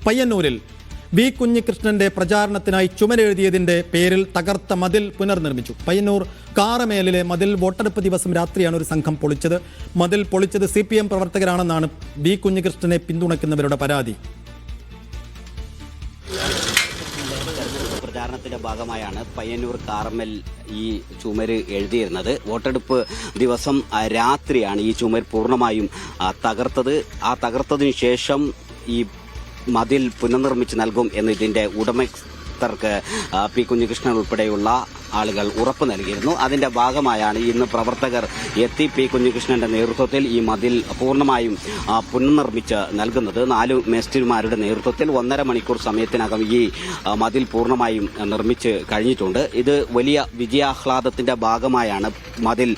പയ്യന്നൂരിൽ വി കുഞ്ഞികൃഷ്ണന്റെ പ്രചാരണത്തിനായി ചുമരെഴുതിയതിന്റെ പേരിൽ തകർത്ത മതിൽ പുനർനിർമ്മിച്ചു. പയ്യന്നൂർ കാറമേലിലെ മതിൽ വോട്ടെടുപ്പ് ദിവസം രാത്രിയാണ് ഒരു സംഘം പൊളിച്ചത്. മതിൽ പൊളിച്ചത് CPM പ്രവർത്തകരാണെന്നാണ് വി കുഞ്ഞികൃഷ്ണനെ പിന്തുണയ്ക്കുന്നവരുടെ പരാതി. പ്രചാരണത്തിന്റെ ഭാഗമായാണ് പയ്യന്നൂർ കാറമൽ ഈ ചുമര് എഴുതിയിരുന്നത്. വോട്ടെടുപ്പ് ദിവസം രാത്രിയാണ് ഈ ചുമര് പൂർണ്ണമായും തകർത്തത്. ആ തകർത്തതിനു ശേഷം ഈ മതിൽ പുനർനിർമ്മിച്ച് നൽകും എന്ന് ഇതിന്റെ ഉടമസ്ഥർക്ക് പി കുഞ്ഞികൃഷ്ണൻ ഉൾപ്പെടെയുള്ള ആളുകൾ ഉറപ്പ് നൽകിയിരുന്നു. അതിന്റെ ഭാഗമായാണ് ഇന്ന് പ്രവർത്തകർ എത്തി പി കുഞ്ഞികൃഷ്ണന്റെ നേതൃത്വത്തിൽ ഈ മതിൽ പൂർണ്ണമായും പുനർനിർമ്മിച്ച് നൽകുന്നത്. 4 മേസ്തിരിമാരുടെ നേതൃത്വത്തിൽ 1.5 മണിക്കൂർ സമയത്തിനകം ഈ മതിൽ പൂർണ്ണമായും നിർമ്മിച്ച് കഴിഞ്ഞിട്ടുണ്ട്. ഇത് വലിയ വിജയാഹ്ലാദത്തിന്റെ ഭാഗമായാണ് മതിൽ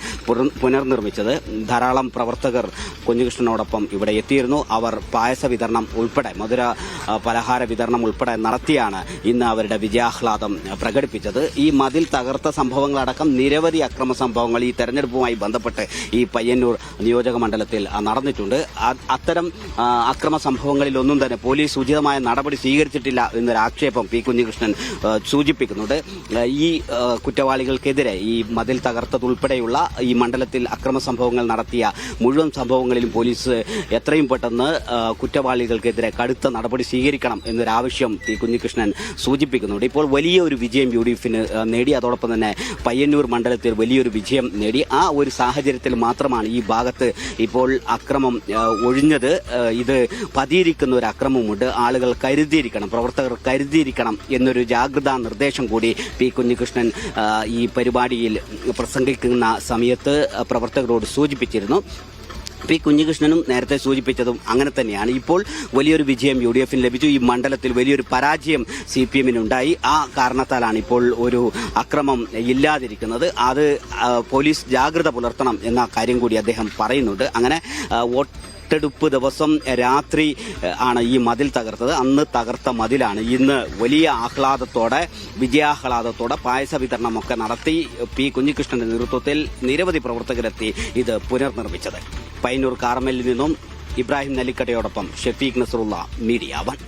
പുനർനിർമ്മിച്ചത്. ധാരാളം പ്രവർത്തകർ കുഞ്ഞികൃഷ്ണനോടൊപ്പം ഇവിടെ എത്തിയിരുന്നു. അവർ പായസ വിതരണം ഉൾപ്പെടെ മധുര പലഹാര വിതരണം ഉൾപ്പെടെ നടത്തിയാണ് ഇന്ന് അവരുടെ വിജയാഹ്ലാദം പ്രകടിപ്പിച്ചത്. ഈ മതിൽ തകർത്ത സംഭവങ്ങളടക്കം നിരവധി അക്രമ സംഭവങ്ങൾ ഈ തെരഞ്ഞെടുപ്പുമായി ബന്ധപ്പെട്ട് ഈ പയ്യന്നൂർ നിയോജക മണ്ഡലത്തിൽ നടന്നിട്ടുണ്ട്. അത്തരം അക്രമ സംഭവങ്ങളിലൊന്നും തന്നെ പോലീസ് ഉചിതമായ നടപടി സ്വീകരിച്ചിട്ടില്ല എന്നൊരു ആക്ഷേപം പി കുഞ്ഞികൃഷ്ണൻ സൂചിപ്പിക്കുന്നുണ്ട്. ഈ കുറ്റവാളികൾക്കെതിരെ ഈ മതിൽ തകർത്തതുൾപ്പെടെയുള്ള ഈ മണ്ഡലത്തിൽ അക്രമ സംഭവങ്ങൾ നടത്തിയ മുഴുവൻ സംഭവങ്ങളിലും പോലീസ് എത്രയും പെട്ടെന്ന് കുറ്റവാളികൾക്കെതിരെ കടുത്ത നടപടി സ്വീകരിക്കണം എന്നൊരാവശ്യം പി കുഞ്ഞികൃഷ്ണൻ സൂചിപ്പിക്കുന്നുണ്ട്. ഇപ്പോൾ വലിയൊരു വിജയം UDF നേടി. അതോടൊപ്പം തന്നെ പയ്യന്നൂർ മണ്ഡലത്തിൽ വലിയൊരു വിജയം നേടി. ആ ഒരു സാഹചര്യത്തിൽ മാത്രമാണ് ഈ ഭാഗത്ത് ഇപ്പോൾ അക്രമം ഒഴിഞ്ഞത്. ഇത് പതിയിരിക്കുന്ന ഒരു അക്രമമുണ്ട്. ആളുകൾ കരുതിയിരിക്കണം, പ്രവർത്തകർ കരുതിയിരിക്കണം എന്നൊരു ജാഗ്രതാ നിർദ്ദേശം കൂടി പി കുഞ്ഞികൃഷ്ണൻ ഈ പരിപാടിയിൽ പ്രസംഗിക്കുന്ന സമയത്ത് പ്രവർത്തകരോട് സൂചിപ്പിച്ചിരുന്നു. പി കുഞ്ഞികൃഷ്ണനും നേരത്തെ സൂചിപ്പിച്ചതും അങ്ങനെ തന്നെയാണ്. ഇപ്പോൾ വലിയൊരു വിജയം UDFന് ലഭിച്ചു. ഈ മണ്ഡലത്തിൽ വലിയൊരു പരാജയം CPMനുണ്ടായി. ആ കാരണത്താലാണ് ഇപ്പോൾ ഒരു അക്രമം ഇല്ലാതിരിക്കുന്നത്. അത് പോലീസ് ജാഗ്രത പുലർത്തണം എന്ന കാര്യം കൂടി അദ്ദേഹം പറയുന്നുണ്ട്. അങ്ങനെ വോട്ടെടുപ്പ് ദിവസം രാത്രി ആണ് ഈ മതിൽ തകർത്തത്. അന്ന് തകർത്ത മതിലാണ് ഇന്ന് വലിയ ആഹ്ലാദത്തോടെ വിജയാഹ്ലാദത്തോടെ പായസ വിതരണമൊക്കെ നടത്തി പി കുഞ്ഞികൃഷ്ണന്റെ നേതൃത്വത്തിൽ നിരവധി പ്രവർത്തകരെത്തി ഇത് പുനർനിർമ്മിച്ചത്. പയ്യന്നൂർ കാറമലിൽ നിന്നും ഇബ്രാഹിം നെല്ലിക്കടയോടൊപ്പം ഷഫീഖ് നസറുള്ള, മീഡിയ 1.